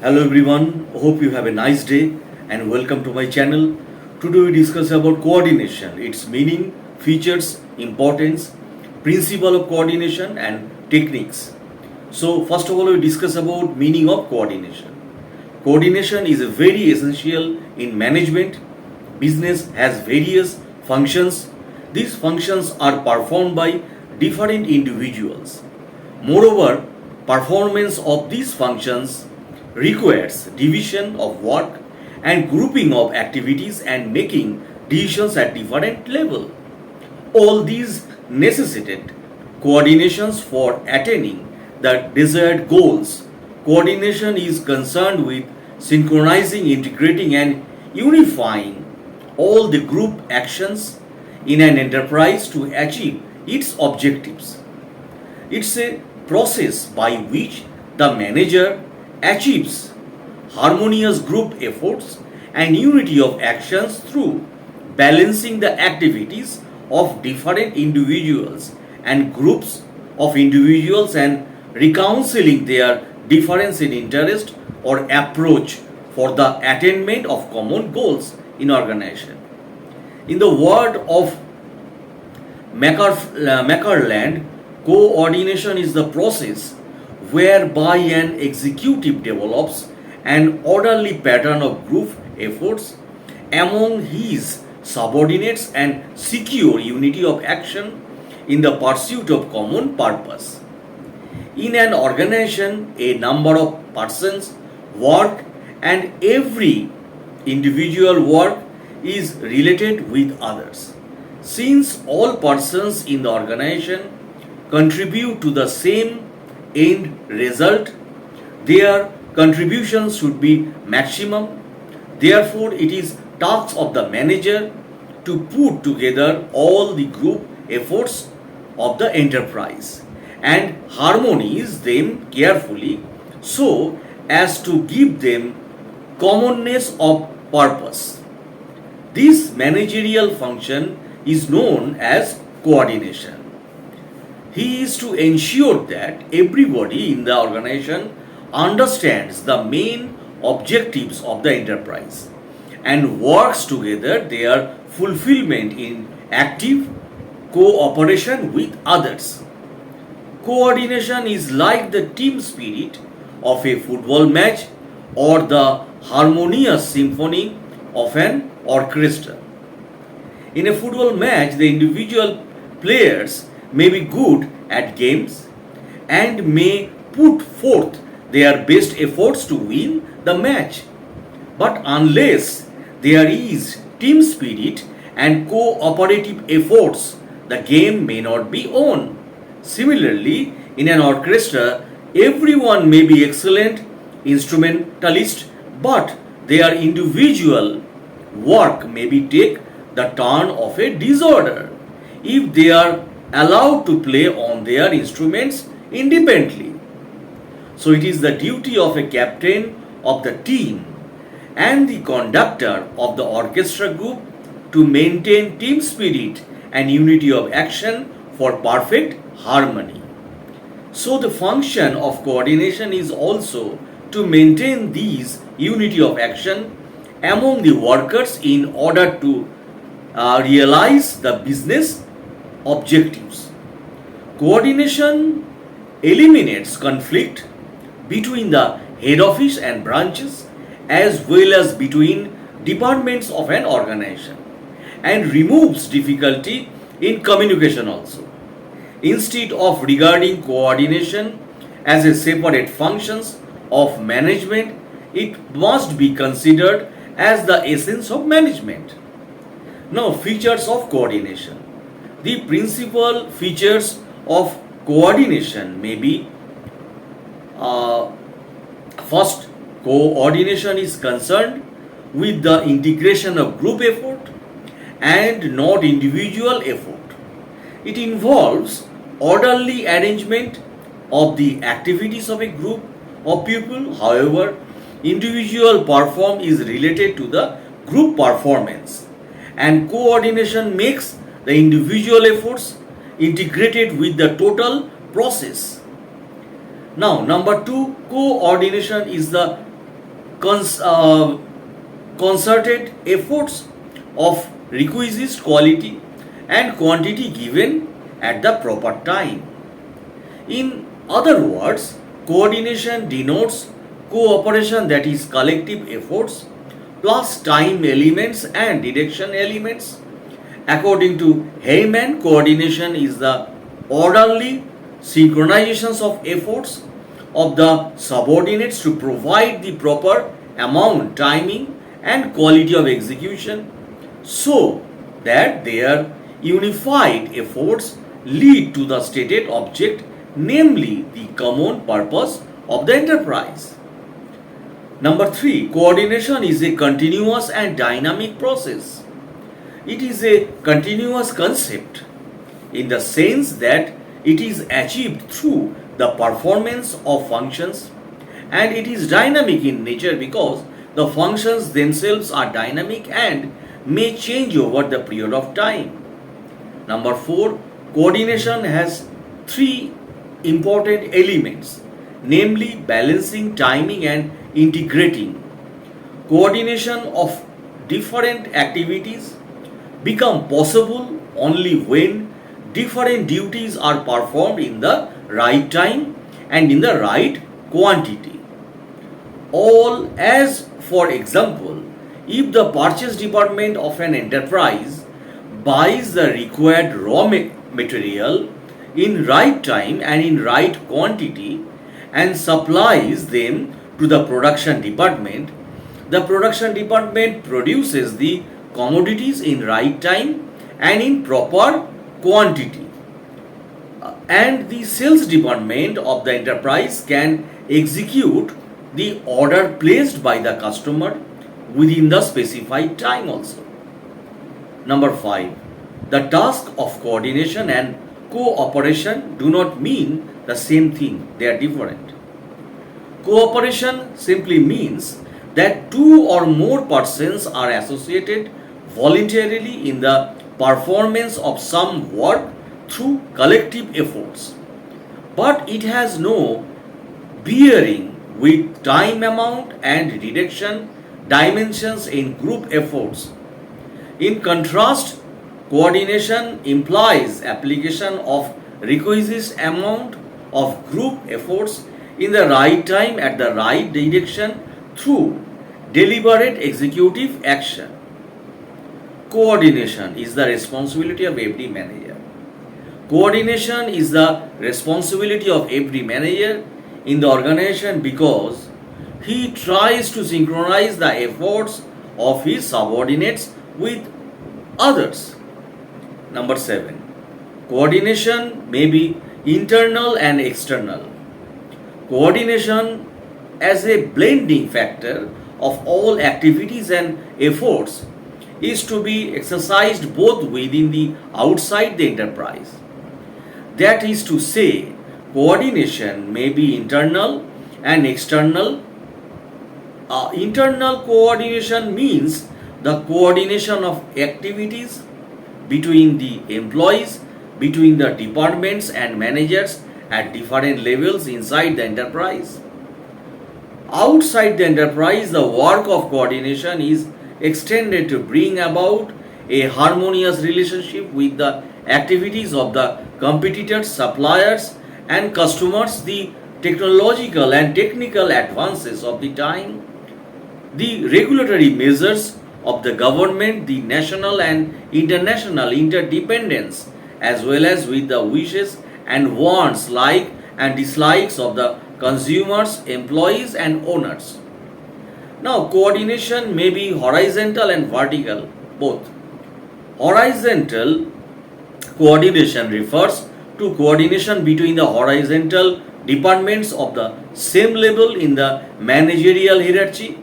Hello everyone, hope you have a nice day and welcome to my channel. Today we discuss about coordination, its meaning, features, importance, principle of coordination and techniques. So first of all we discuss about meaning of coordination. Coordination is a very essential in management. Business has various functions. These functions are performed by different individuals. Moreover, performance of these functions requires division of work and grouping of activities and making decisions at different level. All these necessitate coordinations for attaining the desired goals. Coordination is concerned with synchronizing, integrating and unifying all the group actions in an enterprise to achieve its objectives. It's a process by which the manager achieves harmonious group efforts and unity of actions through balancing the activities of different individuals and groups of individuals and reconciling their difference in interest or approach for the attainment of common goals in organization. In the word of Mackerland, coordination is the process whereby an executive develops an orderly pattern of group efforts among his subordinates and secure unity of action in the pursuit of common purpose. In an organization, a number of persons work and every individual work is related with others. Since all persons in the organization contribute to the same end result, their contributions should be maximum. Therefore, it is task of the manager to put together all the group efforts of the enterprise and harmonize them carefully so as to give them commonness of purpose. This managerial function is known as coordination. He is to ensure that everybody in the organization understands the main objectives of the enterprise and works together their fulfillment in active cooperation with others. Coordination is like the team spirit of a football match or the harmonious symphony of an orchestra. In a football match, the individual players may be good at games and may put forth their best efforts to win the match. But unless there is team spirit and cooperative efforts, the game may not be won. Similarly, in an orchestra, everyone may be excellent instrumentalist, but their individual work may be take the turn of a disorder if they are allowed to play on their instruments independently. So it is the duty of a captain of the team and the conductor of the orchestra group to maintain team spirit and unity of action for perfect harmony. So the function of coordination is also to maintain these unity of action among the workers in order to realize the business objectives. Coordination eliminates conflict between the head office and branches as well as between departments of an organization and removes difficulty in communication also. Instead of regarding coordination as a separate functions of management, it must be considered as the essence of management. Now, features of coordination. The principal features of coordination may be first, coordination is concerned with the integration of group effort and not individual effort. It involves orderly arrangement of the activities of a group of people. However, individual perform is related to the group performance, and coordination makes the individual efforts integrated with the total process. Now, number two, coordination is the cons- uh, concerted efforts of requisite quality and quantity given at the proper time. In other words, coordination denotes cooperation, that is collective efforts plus time elements and direction elements. According to Heyman, coordination is the orderly synchronizations of efforts of the subordinates to provide the proper amount, timing, and quality of execution so that their unified efforts lead to the stated object, namely the common purpose of the enterprise. Number 3, coordination is a continuous and dynamic process. It is a continuous concept in the sense that it is achieved through the performance of functions, and it is dynamic in nature because the functions themselves are dynamic and may change over the period of time. Number 4, coordination has 3 important elements, namely balancing, timing, and integrating. Coordination of different activities become possible only when different duties are performed in the right time and in the right quantity. All, as for example, if the purchase department of an enterprise buys the required raw material in right time and in right quantity and supplies them to the production department, the production department produces the commodities in right time and in proper quantity, and the sales department of the enterprise can execute the order placed by the customer within the specified time also. Number 5, the task of coordination and cooperation do not mean the same thing, they are different. Cooperation simply means that 2 or more persons are associated voluntarily in the performance of some work through collective efforts, but it has no bearing with time amount and direction dimensions in group efforts. In contrast, coordination implies application of requisite amount of group efforts in the right time at the right direction through deliberate executive action. Coordination is the responsibility of every manager. Coordination is the responsibility of every manager in the organization because he tries to synchronize the efforts of his subordinates with others. Number 7, coordination may be internal and external. Coordination as a blending factor of all activities and efforts is to be exercised both within the outside the enterprise. That is to say, coordination may be internal and external. Internal coordination means the coordination of activities between the employees, between the departments and managers at different levels inside the enterprise. Outside the enterprise, the work of coordination is extended to bring about a harmonious relationship with the activities of the competitors, suppliers, and customers, the technological and technical advances of the time, the regulatory measures of the government, the national and international interdependence, as well as with the wishes and wants, like and dislikes of the consumers, employees, and owners. Now, coordination may be horizontal and vertical, both. Horizontal coordination refers to coordination between the horizontal departments of the same level in the managerial hierarchy.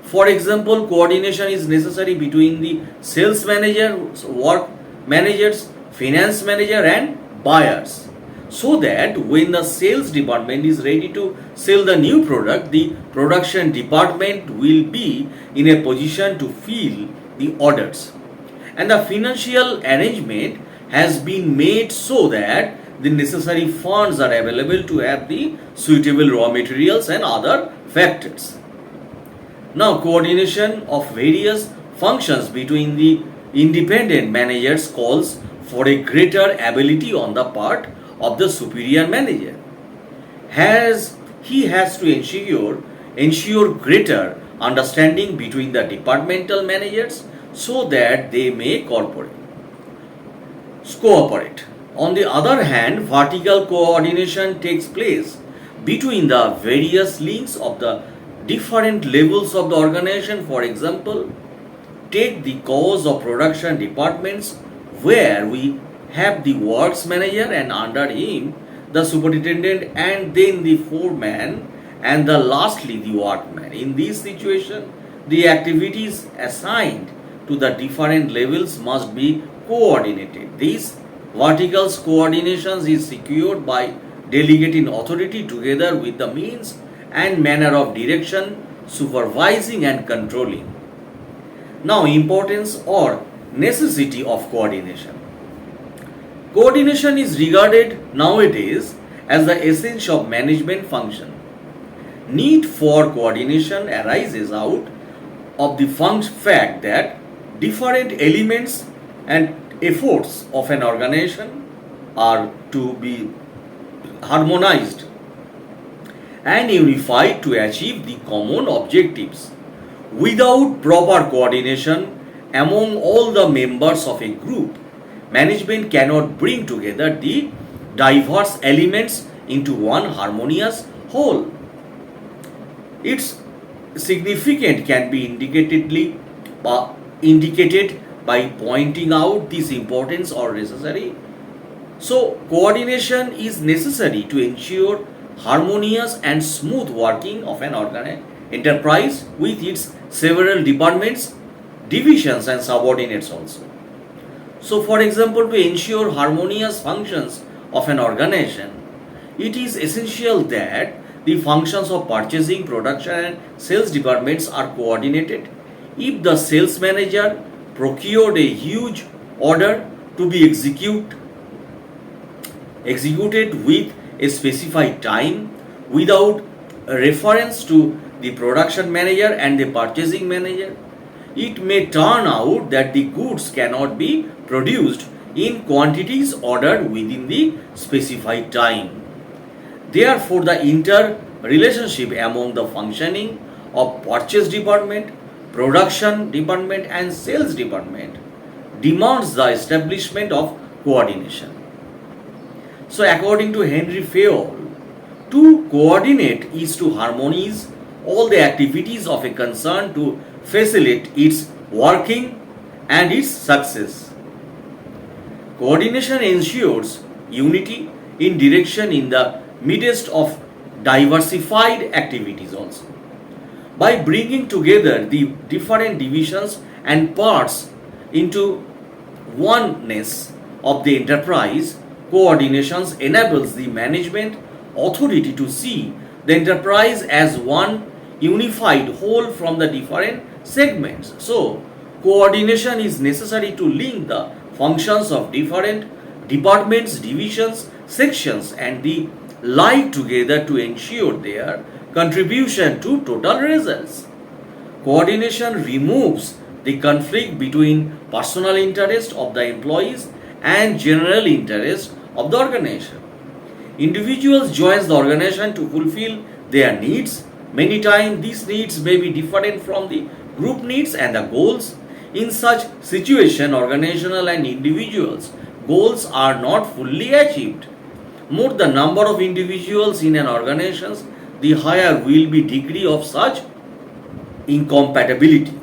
For example, coordination is necessary between the sales manager, work managers, finance manager, and buyers, so that when the sales department is ready to sell the new product, the production department will be in a position to fill the orders, and the financial arrangement has been made so that the necessary funds are available to have the suitable raw materials and other factors. Now, coordination of various functions between the independent managers calls for a greater ability on the part of the superior manager. He has to ensure greater understanding between the departmental managers so that they may cooperate. On the other hand, vertical coordination takes place between the various links of the different levels of the organization. For example, take the cause of production departments where we have the works manager and under him the superintendent and then the foreman and the lastly the workman. In this situation, the activities assigned to the different levels must be coordinated. These vertical coordinations is secured by delegating authority together with the means and manner of direction, supervising and controlling. Now, importance or necessity of coordination. Coordination is regarded nowadays as the essence of management function. Need for coordination arises out of the fact that different elements and efforts of an organization are to be harmonized and unified to achieve the common objectives. Without proper coordination among all the members of a group, management cannot bring together the diverse elements into one harmonious whole. Its significance can be indicated by pointing out this importance or necessary. So, coordination is necessary to ensure harmonious and smooth working of an enterprise with its several departments, divisions and subordinates also. So, for example, to ensure harmonious functions of an organization, it is essential that the functions of purchasing, production and sales departments are coordinated. If the sales manager procured a huge order to be executed with a specified time without reference to the production manager and the purchasing manager, it may turn out that the goods cannot be produced in quantities ordered within the specified time. Therefore, the interrelationship among the functioning of purchase department, production department and sales department demands the establishment of coordination. So, according to Henry Fayol, to coordinate is to harmonize all the activities of a concern to facilitate its working and its success. Coordination ensures unity in direction in the midst of diversified activities also. By bringing together the different divisions and parts into oneness of the enterprise, coordinations enables the management authority to see the enterprise as one unified whole from the different segments. So, coordination is necessary to link the functions of different departments, divisions, sections and the like together to ensure their contribution to total results. Coordination removes the conflict between personal interest of the employees and general interest of the organization. Individuals join the organization to fulfill their needs. Many times these needs may be different from the group needs and the goals. In such situation, organizational and individuals' goals are not fully achieved. More the number of individuals in an organization, the higher will be degree of such incompatibility.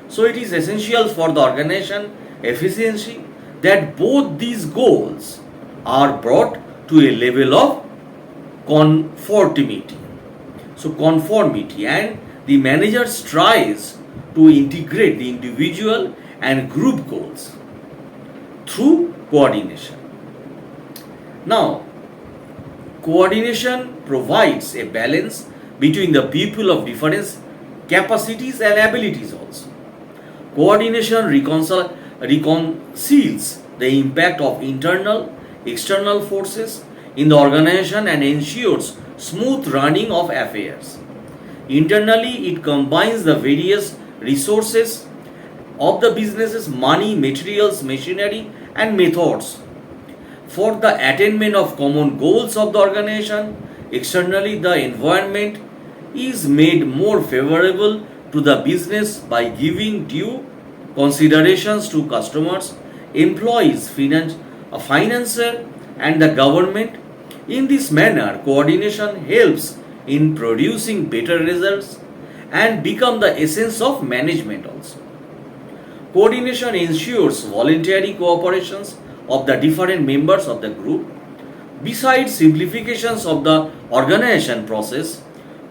So it is essential for the organization efficiency that both these goals are brought to a level of conformity. So conformity, and the manager strives to integrate the individual and group goals through coordination. Now, coordination provides a balance between the people of different capacities and abilities also. Coordination reconciles the impact of internal, external forces in the organization and ensures smooth running of affairs. Internally, it combines the various resources of the businesses, money, materials, machinery, and methods for the attainment of common goals of the organization. Externally, the environment is made more favorable to the business by giving due considerations to customers, employees, financier, and the government. In this manner, coordination helps in producing better results and become the essence of management also. Coordination ensures voluntary cooperations of the different members of the group. Besides simplifications of the organization process,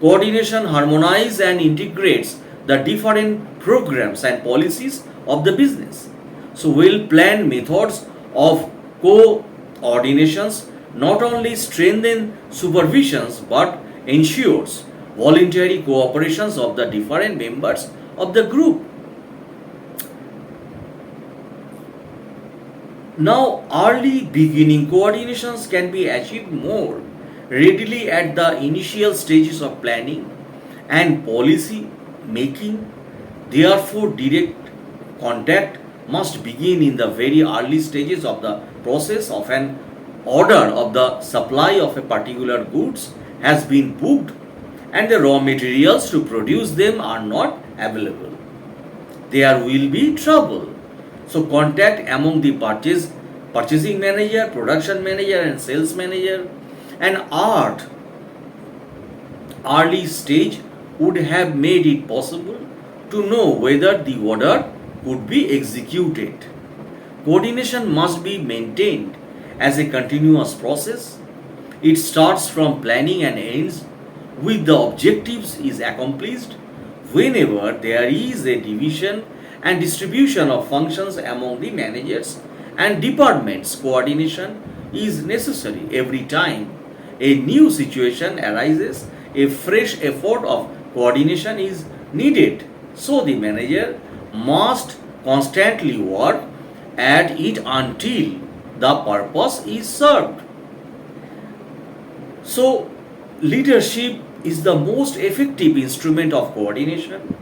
coordination harmonizes and integrates the different programs and policies of the business. So, well planned methods of coordinations not only strengthen supervisions but ensures voluntary cooperations of the different members of the group. Now, early beginning coordinations can be achieved more readily at the initial stages of planning and policy making. Therefore, direct contact must begin in the very early stages of the process of an order of the supply of a particular goods has been booked and the raw materials to produce them are not available. There will be trouble. So contact among the purchasing manager, production manager and sales manager and art early stage would have made it possible to know whether the order could be executed. Coordination must be maintained as a continuous process. It starts from planning and ends with the objectives is accomplished. Whenever there is a division and distribution of functions among the managers and departments, coordination is necessary. Every time a new situation arises, a fresh effort of coordination is needed. So the manager must constantly work at it until the purpose is served. So, leadership is the most effective instrument of coordination.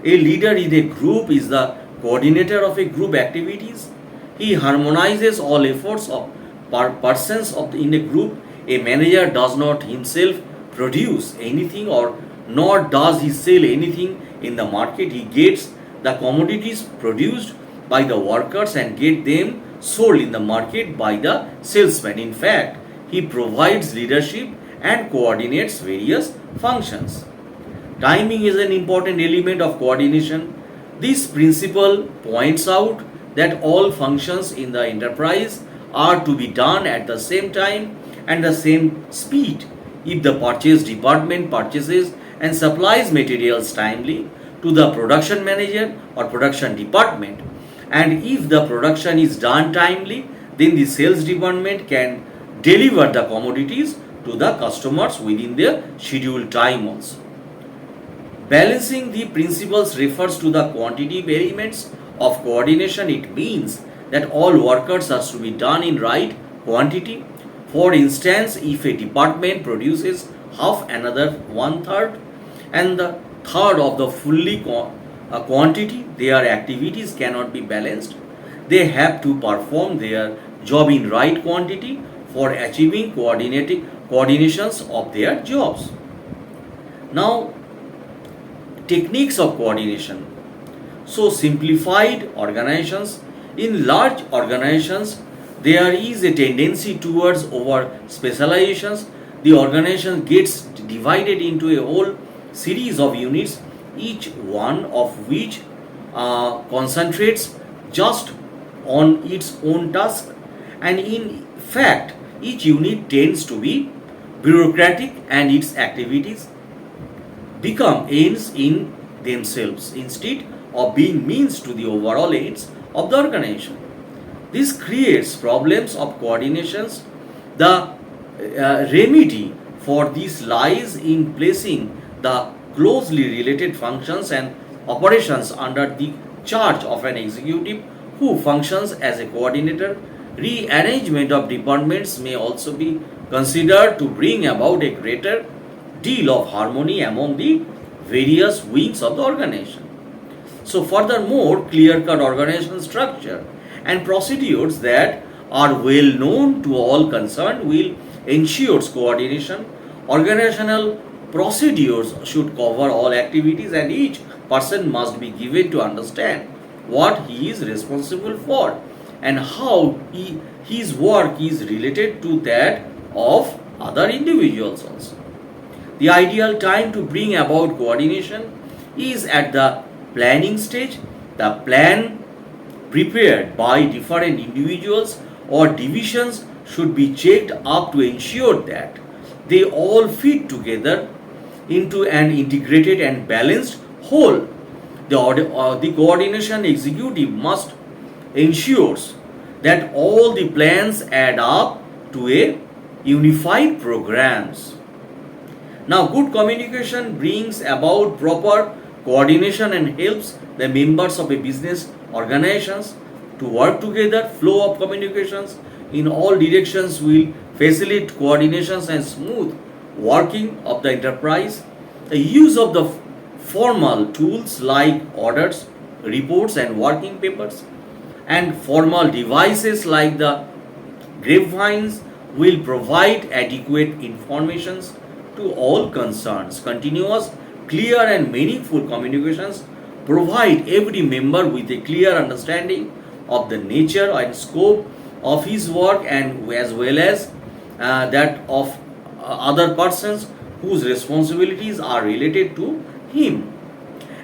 A leader in a group is the coordinator of a group activities. He harmonizes all efforts of persons in a group. A manager does not himself produce anything or nor does he sell anything in the market. He gets the commodities produced by the workers and get them sold in the market by the salesman. In fact, he provides leadership and coordinates various functions. Timing is an important element of coordination. This principle points out that all functions in the enterprise are to be done at the same time and the same speed. If the purchase department purchases and supplies materials timely to the production manager or production department, and if the production is done timely, then the sales department can deliver the commodities to the customers within their scheduled time also. Balancing the principles refers to the quantitative elements of coordination. It means that all workers are to be done in right quantity. For instance, if a department produces half, another one third, and the third of the fully quantity, their activities cannot be balanced. They have to perform their job in right quantity for achieving coordinations of their jobs. Now, techniques of coordination. So, simplified organizations. In large organizations, there is a tendency towards over specializations. The organization gets divided into a whole series of units, each one of which concentrates just on its own task, and in fact, each unit tends to be bureaucratic and its activities become ends in themselves instead of being means to the overall ends of the organization. This creates problems of coordinations. The remedy for this lies in placing the closely related functions and operations under the charge of an executive who functions as a coordinator. Rearrangement of departments may also be considered to bring about a greater deal of harmony among the various wings of the organization. So, furthermore, clear-cut organization structure and procedures that are well known to all concerned will ensure coordination. Organizational procedures should cover all activities, and each person must be given to understand what he is responsible for and how his work is related to that of other individuals also. The ideal time to bring about coordination is at the planning stage. The plan prepared by different individuals or divisions should be checked up to ensure that they all fit together into an integrated and balanced whole. The coordination executive must ensure that all the plans add up to a unified programs. Now, good communication brings about proper coordination and helps the members of a business organizations to work together. Flow of communications in all directions will facilitate coordinations and smooth working of the enterprise. The use of the formal tools like orders, reports, and working papers, and formal devices like the grapevines will provide adequate informations to all concerns. Continuous, clear, and meaningful communications provide every member with a clear understanding of the nature and scope of his work, and as well as that of other persons whose responsibilities are related to him.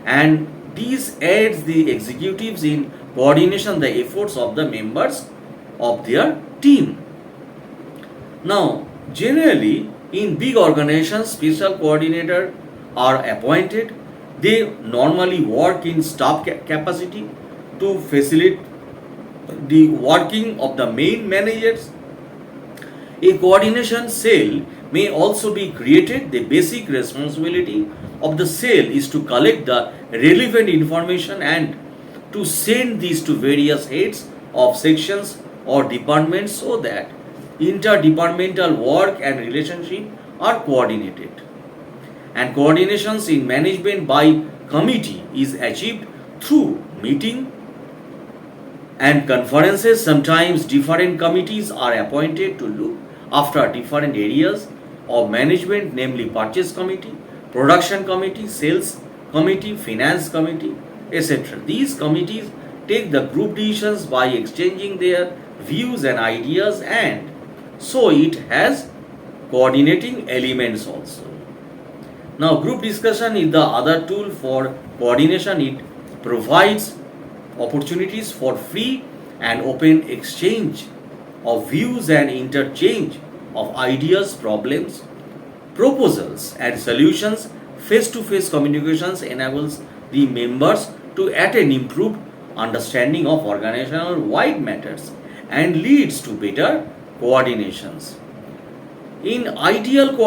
And this aids the executives in coordination the efforts of the members of their team. Now, generally in big organizations, special coordinators are appointed. They normally work in staff capacity to facilitate the working of the main managers. A coordination cell may also be created. The basic responsibility of the cell is to collect the relevant information and to send these to various heads of sections or departments so that interdepartmental work and relationship are coordinated. And coordinations in management by committee is achieved through meeting and conferences. Sometimes different committees are appointed to look after different areas of management, namely purchase committee, production committee, sales committee, finance committee, etc. These committees take the group decisions by exchanging their views and ideas, and so it has coordinating elements also. Now, group discussion is the other tool for coordination. It provides opportunities for free and open exchange of views and interchange of ideas, problems, proposals, and solutions. Face-to-face communications enables the members to attain improved understanding of organizational wide matters and leads to better coordinations. In ideal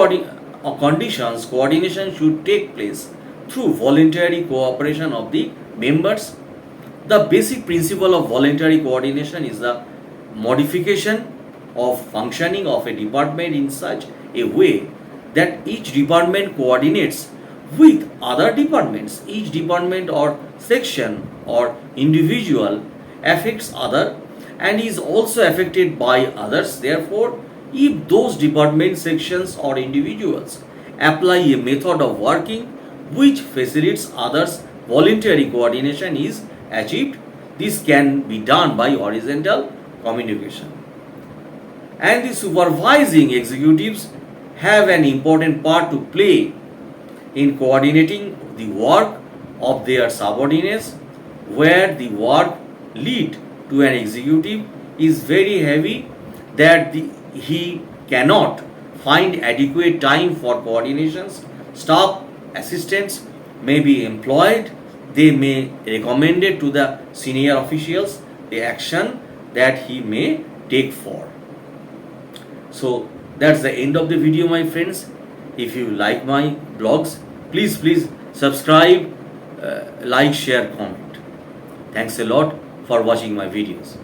conditions, coordination should take place through voluntary cooperation of the members. The basic principle of voluntary coordination is the modification of functioning of a department in such a way that each department coordinates with other departments. Each department or section or individual affects other and is also affected by others. Therefore, if those department sections or individuals apply a method of working which facilitates others, voluntary coordination is achieved. This can be done by horizontal communication. And the supervising executives have an important part to play in coordinating the work of their subordinates. Where the work lead to an executive is very heavy that he cannot find adequate time for coordinations, staff assistants may be employed. They may recommend it to the senior officials the action that he may take for. So that's the end of the video, my friends. If you like my blogs, please subscribe, like, share, comment. Thanks a lot for watching my videos.